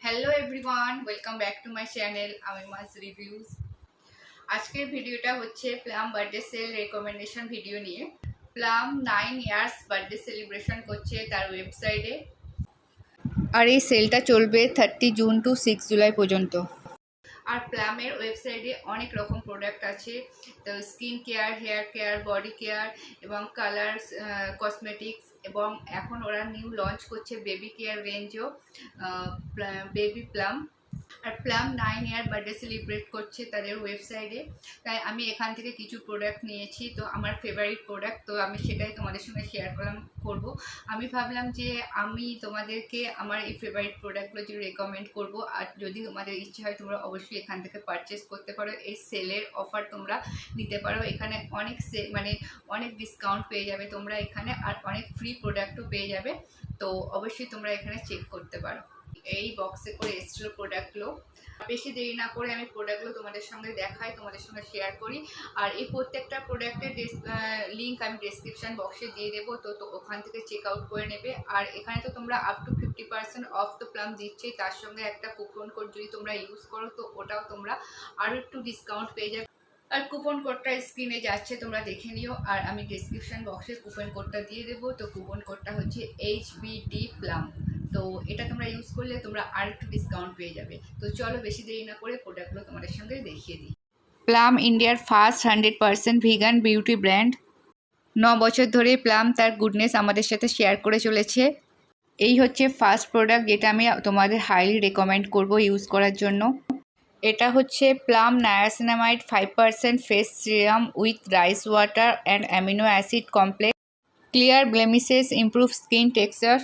Hello everyone welcome back to my channel amimasreviewooze। আজকের ভিডিওটা হচ্ছে Plum birthday sale recommendation video নিয়ে। Plum 9 years birthday celebration করছে তার ওয়েবসাইটে, আর এই সেলটা চলবে 30 জুন টু 6 জুলাই পর্যন্ত। আর প্লামের ওয়েবসাইটে অনেক রকম প্রোডাক্ট আছে, তো skin care, hair care, body care এবং কালার কসমেটিক্স, এবং এখন ওরা নিউ লঞ্চ করছে বেবি কেয়ার রেঞ্জও, বেবি প্লাম। আর প্লাম 9 ইয়ার বার্থডে সেলিব্রেট করছে তাদের ওয়েবসাইটে, তাই আমি এখান থেকে কিছু প্রোডাক্ট নিয়েছি। তো আমার ফেভারিট প্রোডাক্ট, তো আমি সেটাই তোমাদের সঙ্গে শেয়ার করব। আমি ভাবলাম যে আমি তোমাদেরকে আমার এই ফেভারিট প্রোডাক্টগুলো যদি রেকমেন্ড করব, আর যদি তোমাদের ইচ্ছে হয় তোমরা অবশ্যই এখান থেকে পারচেস করতে পারো। এই সেলের অফার তোমরা নিতে পারো, এখানে অনেক অনেক ডিসকাউন্ট পেয়ে যাবে তোমরা এখানে, আর অনেক ফ্রি প্রোডাক্টও পেয়ে যাবে। তো অবশ্যই তোমরা এখানে চেক করতে পারো। এই বক্সে করে এসেছিল প্রোডাক্টগুলো। বেশি দেরি না করে আমি প্রোডাক্টগুলো তোমাদের সঙ্গে দেখাই, তোমাদের সঙ্গে শেয়ার করি। আর এই প্রত্যেকটা প্রোডাক্টের লিঙ্ক আমি ডেসক্রিপশন বক্সে দিয়ে দেবো, তো ওখান থেকে চেক আউট করে নেবে। আর এখানে তো তোমরা আপ টু 50% অফ তো প্লাম দিচ্ছে, তার সঙ্গে একটা কুপন কোড যদি তোমরা ইউজ করো তো ওটাও তোমরা আরও একটু ডিসকাউন্ট পেয়ে যাবে। আর কুপন কোডটা স্ক্রিনে যাচ্ছে, তোমরা দেখে নিও। আর আমি ডেসক্রিপশন বক্সে কুপন কোডটা দিয়ে দেবো। তো কুপন কোডটা হচ্ছে HBD প্লাম। তো এটা তোমরা ইউজ করলে তোমরা আর একটু ডিসকাউন্ট পেয়ে যাবে। তো চলো বেশি দেরি না করে প্রোডাক্টগুলো তোমাদের সঙ্গে দেখিয়ে দিই। প্লাম ইন্ডিয়ার ফার্স্ট 100% ভিগান বিউটি ব্র্যান্ড। 9 বছর ধরে প্লাম তার গুডনেস আমাদের সাথে শেয়ার করে চলেছে। এই হচ্ছে ফার্স্ট প্রোডাক্ট যেটা আমি তোমাদের হাইলি রেকমেন্ড করব ইউজ করার জন্য। এটা হচ্ছে Plum niacinamide 5% face serum with rice water and amino acid complex, clear blemishes, improve skin texture.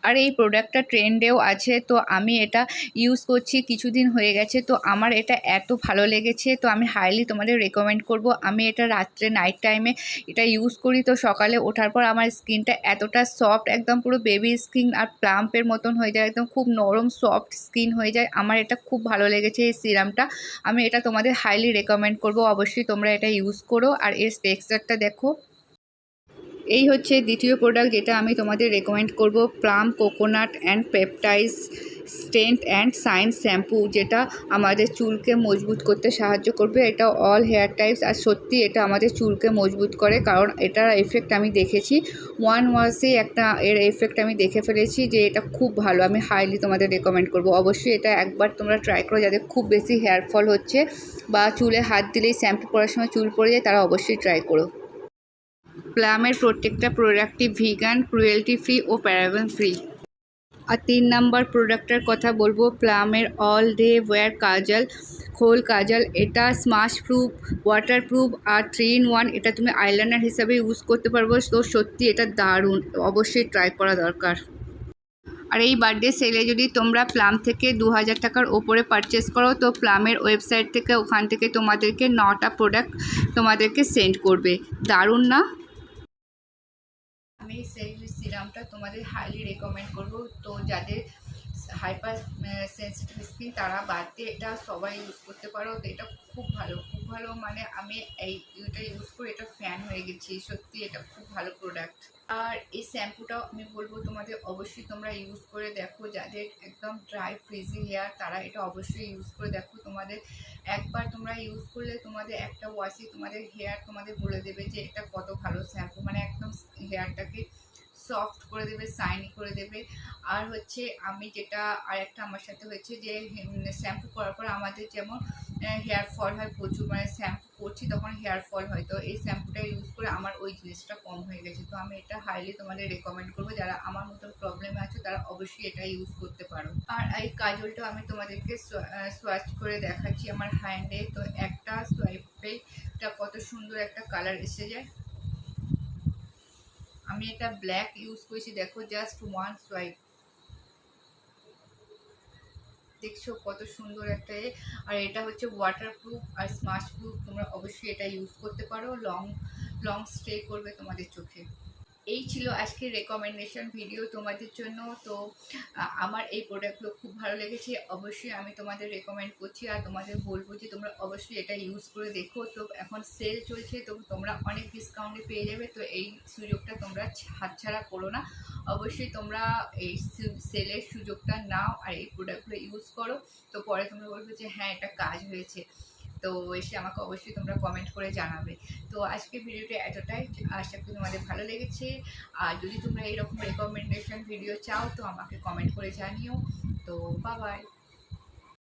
আর এই প্রোডাক্টটা ট্রেন্ডেও আছে, তো আমি এটা ইউজ করছি কিছুদিন হয়ে গেছে। তো আমার এটা এত ভালো লেগেছে, তো আমি হাইলি তোমাদের রেকমেন্ড করব। আমি এটা রাত্রে নাইট টাইমে এটা ইউজ করি, তো সকালে ওঠার পর আমার স্কিনটা এতটা সফট, একদম পুরো বেবি স্কিন আর প্লাম্পের মতন হয়ে যায়, একদম খুব নরম সফট স্কিন হয়ে যায়। আমার এটা খুব ভালো লেগেছে এই সিরামটা, আমি এটা তোমাদের হাইলি রেকমেন্ড করব। অবশ্যই তোমরা এটা ইউজ করো। আর এর টেক্সচারটা দেখো। এই হচ্ছে দ্বিতীয় প্রোডাক্ট যেটা আমি তোমাদের রেকমেন্ড করব, Plum coconut and peptide strength and shine shampoo, যেটা আমাদের চুলকে মজবুত করতে সাহায্য করবে। এটা অল হেয়ার টাইপস, আর সত্যি এটা আমাদের চুলকে মজবুত করে, কারণ এটার এফেক্ট আমি দেখেছি। 1 ওয়াশে এর এফেক্ট আমি দেখে ফেলেছি যে এটা খুব ভালো। আমি হাইলি তোমাদের রেকমেন্ড করব। অবশ্যই এটা একবার তোমরা ট্রাই করো, যাদের খুব বেশি হেয়ার ফল হচ্ছে বা চুলে হাত দিলেই শ্যাম্পু করার সময় চুল পড়ে যায়, তারা অবশ্যই ট্রাই করো। প্লামের প্রত্যেকটা প্রোডাক্টই ভিগান, ক্রুয়েলটি ফ্রি ও প্যারাবেন ফ্রি। আর 3 নাম্বার প্রোডাক্টের কথা বলবো, প্লামের all day wear kajal, kohl kajal. এটা স্মাশ প্রুফ, ওয়াটার প্রুফ আর 3 in 1। এটা তুমি আইলাইনার হিসাবে ইউজ করতে পারবো। তো সত্যি এটা দারুণ, অবশ্যই ট্রাই করা দরকার। আর এই বার্থডে সেলে যদি তোমরা প্লাম থেকে 2000 টাকার ওপরে পারচেস করো, তো প্লামের ওয়েবসাইট থেকে ওখান থেকে তোমাদেরকে 9টা প্রোডাক্ট তোমাদেরকে সেন্ড করবে। দারুণ না? আমি সেই সিরামটা তোমাদের হাইলি রেকমেন্ড করব। তো যাদের হাইপার সেন্সিটিভ স্কিন তারা বাদ দিয়ে এটা সবাই ইউজ করতে পারো। তো এটা খুব ভালো, খুব ভালো, মানে আমি এটা ইউজ করে এটা ফ্যান হয়ে গেছি। সত্যি এটা খুব ভালো প্রোডাক্ট। আর এই শ্যাম্পুটাও আমি বলবো তোমাদের অবশ্যই তোমরা ইউজ করে দেখো। যাদের একদম ড্রাই ফ্রিজি হেয়ার তারা এটা অবশ্যই ইউজ করে দেখো। তোমাদের একবার তোমরা ইউজ করলে তোমাদের একটা ওয়াশে তোমাদের হেয়ার তোমাদের বলে দেবে যে এটা কত ভালো শ্যাম্পু, মানে একদম হেয়ারটাকে সফট করে দেবে, শাইনি করে দেবে। আর হচ্ছে আমি যেটা আরেকটা আমার সাথে হয়েছে যে শ্যাম্পু করার পর আমাদের যেমন হেয়ার ফল হয় প্রচুর, মানে শ্যাম্পু করছি তখন হেয়ার ফল হয়, তো এই শ্যাম্পুটা ইউজ করে আমার ওই জিনিসটা কম হয়ে গেছে। তো আমি এটা হাইলি তোমাদের রেকমেন্ড করবো, যারা আমার মতন প্রবলেমে আছে তারা অবশ্যই এটা ইউজ করতে পারো। আর এই কাজলটা আমি তোমাদেরকে সোয়াচ করে দেখাচ্ছি আমার হ্যান্ডে। তো একটা সোয়াইপে এটা কত সুন্দর একটা কালার এসে যায়। আমি এটা ব্ল্যাক ইউজ করেছি, দেখো জাস্ট 1 সোয়াইপ, দেখছো কত সুন্দর একটা। আর এটা হচ্ছে ওয়াটার প্রুফ আর স্মাশ প্রুফ, তোমরা অবশ্যই এটা ইউজ করতে পারো। লং স্টে করবে তোমাদের চোখে। এই ছিল আজকের রেকমেন্ডেশন ভিডিও তোমাদের জন্য। তো আমার এই প্রোডাক্টগুলো খুব ভালো লেগেছে, অবশ্যই আমি তোমাদের রেকমেন্ড করছি আর তোমাদের বলবো যে তোমরা অবশ্যই এটা ইউজ করে দেখো। তো এখন সেল চলছে, তো তোমরা অনেক ডিসকাউন্টে পেয়ে যাবে, তো এই সুযোগটা তোমরা হাতছাড়া করো না। অবশ্যই তোমরা এই সেলের সুযোগটা নাও আর এই প্রোডাক্টগুলো ইউজ করো। তো পরে তোমরা বলবে যে হ্যাঁ এটা কাজ হয়েছে, তো এসে আমাকে অবশ্যই তোমরা কমেন্ট করে জানাবে। তো আজকের ভিডিওটা এতটাই, আশা করি তোমাদের ভালো লেগেছে। আর যদি তোমরা এইরকম রেকমেন্ডেশন ভিডিও চাও তো আমাকে কমেন্ট করে জানিও। তো বাই বাই।